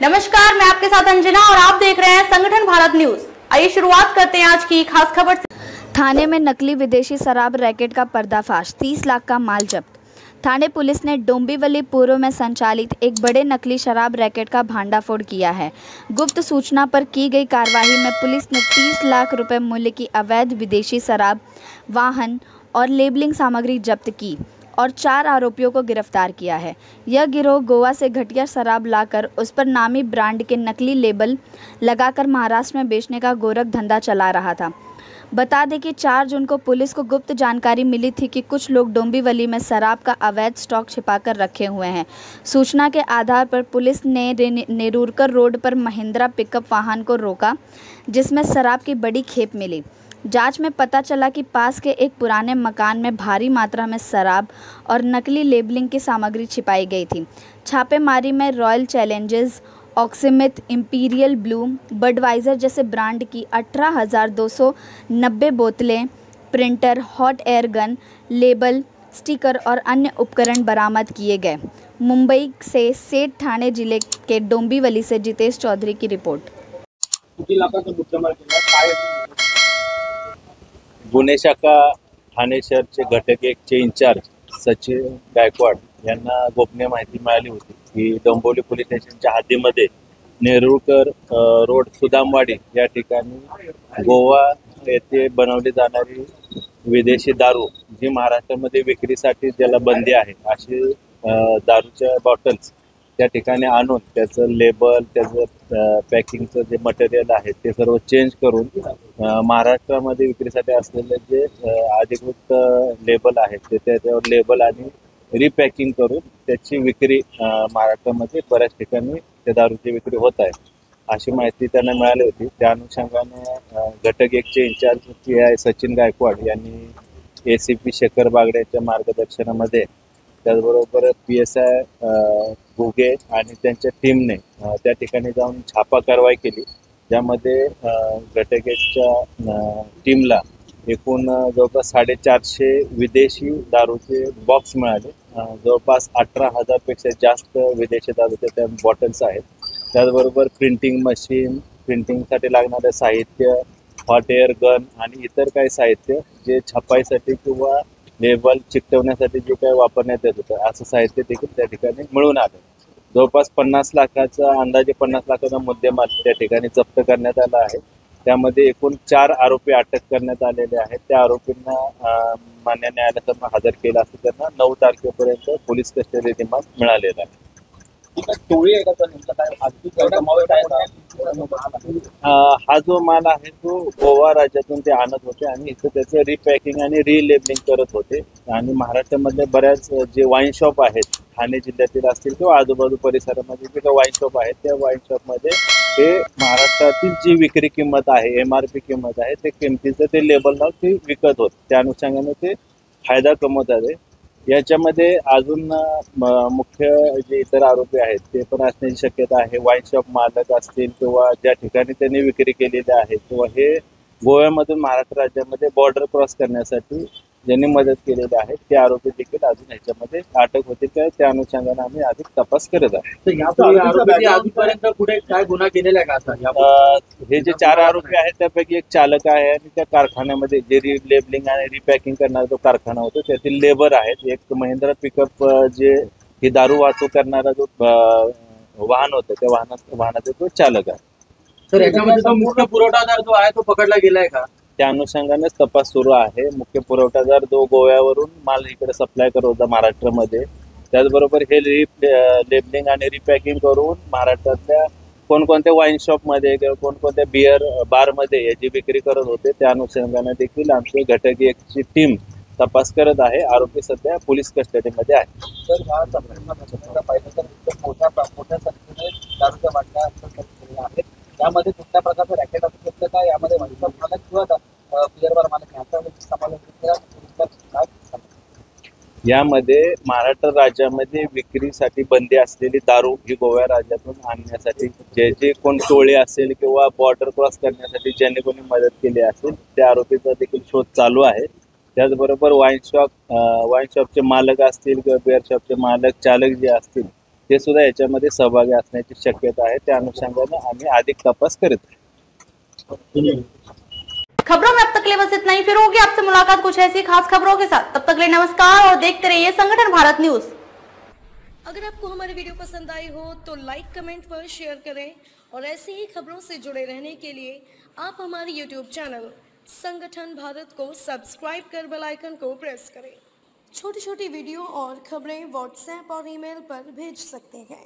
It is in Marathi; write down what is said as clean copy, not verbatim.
नमस्कार, मैं आपके साथ अंजना और आप देख रहे हैं संगठन भारत न्यूज। आइए शुरुआत करते हैं आज की खास खबर से। थाने में नकली विदेशी शराब रैकेट का पर्दाफाश, 30 लाख का माल जब्त। थाने पुलिस ने डोंबिवली पूर्व में संचालित एक बड़े नकली शराब रैकेट का भांडाफोड़ किया है। गुप्त सूचना पर की गई कार्रवाई में पुलिस ने 30 लाख रुपए मूल्य की अवैध विदेशी शराब, वाहन और लेबलिंग सामग्री जब्त की और 4 आरोपियों को गिरफ्तार किया है। यह गिरोह गोवा से घटिया शराब लाकर उस पर नामी ब्रांड के नकली लेबल लगाकर महाराष्ट्र में बेचने का गोरख धंधा चला रहा था। बता दें कि 4 जून को पुलिस को गुप्त जानकारी मिली थी कि कुछ लोग डोंबिवली में शराब का अवैध स्टॉक छिपाकर रखे हुए हैं। सूचना के आधार पर पुलिस ने नेरूरकर रोड पर महिंद्रा पिकअप वाहन को रोका, जिसमें शराब की बड़ी खेप मिली। जांच में पता चला कि पास के एक पुराने मकान में भारी मात्रा में शराब और नकली लेबलिंग की सामग्री छिपाई गई थी। छापेमारी में Royal Challengers, Oaksmith, Imperial Blue, Budweiser जैसे ब्रांड की 18,290 बोतलें, printer, hot air gun, label, sticker और अन्य उपकरण बरामद किए गए। मुंबई से सेठ ठाणे जिले के डोंबिवली से जितेश चौधरी की रिपोर्ट। गुन्हे शाखा ठाणे शहरचे घटक 1 चे इंचार्ज सचिन गायकवाड यांना गोपनीय माहिती मिळाली होती की डोंबिवली पोलीस स्टेशनच्या हद्दीमध्ये नेरूळकर रोड सुदामवाडी या ठिकाणी गोवा येथे बनवली जाणारी विदेशी दारू, जी महाराष्ट्रामध्ये विक्रीसाठी ज्याला बंदी आहे, अशी दारूच्या बॉटल्स त्या ठिकाणी आणून त्याचं लेबल, त्याचं पॅकिंगचं जे मटेरियल आहे ते सर्व चेंज करून महाराष्ट्रामध्ये विक्रीसाठी असलेले जे अधिकृत लेबल आहेत ते त्याच्यावर लेबल आणि रिपॅकिंग करून त्याची विक्री महाराष्ट्रामध्ये बऱ्याच ठिकाणी त्या दारूची विक्री होत आहे, अशी माहिती त्यांना मिळाली होती। त्या अनुषंगाने घटक 1 चे इंचार्ज PI सचिन गायकवाड यांनी ACP शेखर बागड्याच्या मार्गदर्शनामध्ये, त्याचबरोबर PSI घुगे आणि त्यांच्या टीमने त्या ठिकाणी जाऊन छापा कारवाई केली, ज्यामध्ये घटक 1 च्या टीमला एकूण जवळपास 450 विदेशी दारूचे बॉक्स मिळाले। जवळपास 18,000 पेक्षा जास्त विदेशी दारूचे त्या बॉटल्स आहेत। त्याचबरोबर प्रिंटिंग मशीन, प्रिंटिंगसाठी लागणारे साहित्य, हॉट एअर गन आणि इतर काही साहित्य जे छापाईसाठी किंवा लेबल चिकटवण्यासाठी जे काही वापरण्यात येत होतं, असं साहित्य देखील त्या ठिकाणी मिळून आलं। जवळपास 50 लाखाचा अंदाजे 50 लाखाचा मुद्देमाल त्या ठिकाणी जप्त करण्यात आला आहे। त्यामध्ये एकूण 4 आरोपी अटक करण्यात आलेले आहेत। त्या आरोपींना मान्य न्यायालयासमोर हजर केलं असं त्यांना 9 तारखेपर्यंत पोलीस कस्टडी रिमांड मिळालेला आहे। हा जो माल आहे तो गोवा राज्यातून ते आणत होते आणि इथं त्याचं रिपॅकिंग आणि रिलेबलिंग करत होते आणि महाराष्ट्रामधले बऱ्याच जे वाईन शॉप आहेत, ठाणे जिल्ह्यातील असतील किंवा आजूबाजू परिसरामध्ये जे काही वाईन शॉप आहेत, त्या वाईन शॉपमध्ये ते महाराष्ट्रातील जी विक्री किंमत आहे, MRP किंमत आहे, ते किमतीचं ते लेबल लावून ते विकत होते। त्या अनुषंगाने ते फायदा कमवत आहे। याच्यामध्ये अजून मुख्य जे इतर आरोपी आहेत ते पण असण्याची शक्यता आहे। वाईन शॉप मालक असतील किंवा ज्या ठिकाणी त्यांनी विक्री केलेली आहे किंवा हे गोव्यामधून महाराष्ट्र राज्यामध्ये बॉर्डर क्रॉस करण्यासाठी ज्यांनी मदत केलेली आहे ते आरोपी देखील अजून ह्याच्यामध्ये अटक होते। त्या अनुषंगाने आम्ही अधिक तपास करत आहोत। हे जे 4 आरोपी आहेत त्यापैकी एक चालक आहे आणि त्या कारखान्यामध्ये जे रिलेबलिंग आणि रिपॅकिंग करणारा जो कारखाना होतो त्यातील लेबर आहेत। एक महिंद्रा पिकअप जे ही दारू वाहतूक करणारा जो वाहन होतं त्या वाहनाचा तो चालक आहे। तर याच्यामध्ये तो मुख्य पुरवठादार जो आहे तो पकडला गेलाय का? त्या अनुषंगानेच तपास सुरू आहे। मुख्य पुरवठादार जो गोव्यावरून माल इकडे सप्लाय करत होता महाराष्ट्रामध्ये, त्याचबरोबर हे लेबलिंग आणि रिपॅकिंग करून महाराष्ट्रातल्या कोणकोणत्या वाईन शॉपमध्ये किंवा कोणकोणत्या बिअर बारमध्ये याची विक्री करत होते, त्या अनुषंगाने देखील आमची घटक 1 ची टीम तपास करत आहे। आरोपी सध्या पोलीस कस्टडीमध्ये आहे। सर, या संदर्भात पाहिलं तर मोठ्या संख्येने दारूच्या बाटल्या आहेत, त्यामध्ये कुठल्या प्रकारचं रॅकेट असू शकतं का? यामध्ये मालक किंवा बिअर बार मालक यांचा समावेश यामध्ये महाराष्ट्र राज्यामध्ये विक्रीसाठी बंदी असलेली दारू ही गोवा राज्यातून आणण्यासाठी जे कोण टोळे असेल किंवा बॉर्डर क्रॉस करण्यासाठी ज्यांनी कोणी मदत केली असेल त्या आरोपीचा देखील शोध चालू आहे। त्याचबरोबर वाईन शॉपचे मालक असतील किंवा बिअर शॉपचे मालक चालक जे असतील ते सुद्धा याच्यामध्ये सहभागी असण्याची शक्यता आहे. त्या अनुषंगाने आम्ही अधिक तपास करीत आहोत. खबरों में अब तक के लिए बस इतना ही। फिर होगी आपसे मुलाकात कुछ ऐसी खास खबरों के साथ। तब तक के लिए नमस्कार और देखते रहिए संगठन भारत न्यूज। अगर आपको हमारी वीडियो पसंद आई हो तो लाइक, कमेंट व शेयर करें और ऐसी ही खबरों से जुड़े रहने के लिए आप हमारे यूट्यूब चैनल संगठन भारत को सब्सक्राइब कर बेल आइकन को प्रेस करें। छोटी छोटी वीडियो और खबरें व्हाट्सएप और ईमेल पर भेज सकते हैं।